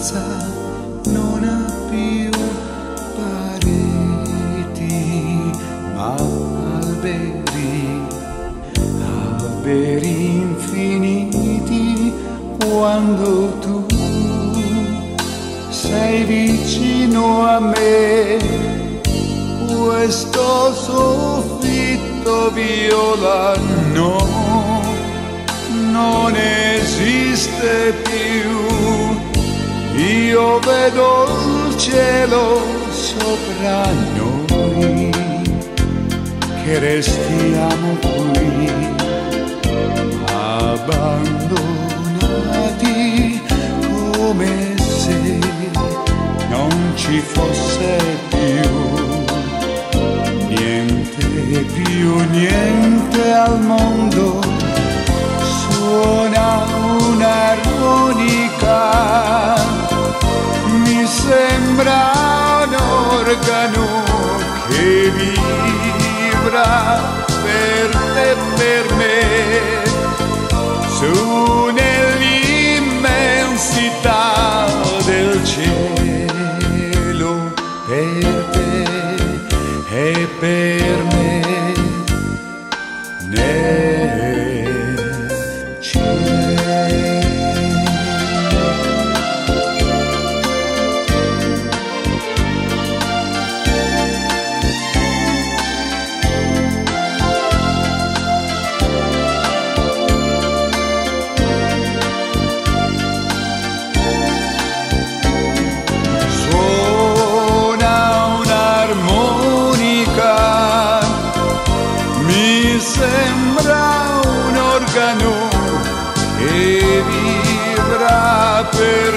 stanza non ha più pareti, ma alberi, alberi infiniti. Quando tu sei vicino a me, questo soffitto violano non esiste più. Io vedo il cielo sopra noi, che restiamo qui, abbandonati, come se non ci fosse più niente al mondo. Suona un'armonica, mi sembra un organo che vibra per te e per me, su nell'immensità del cielo, per te e per me. Sembra un organo che vibra per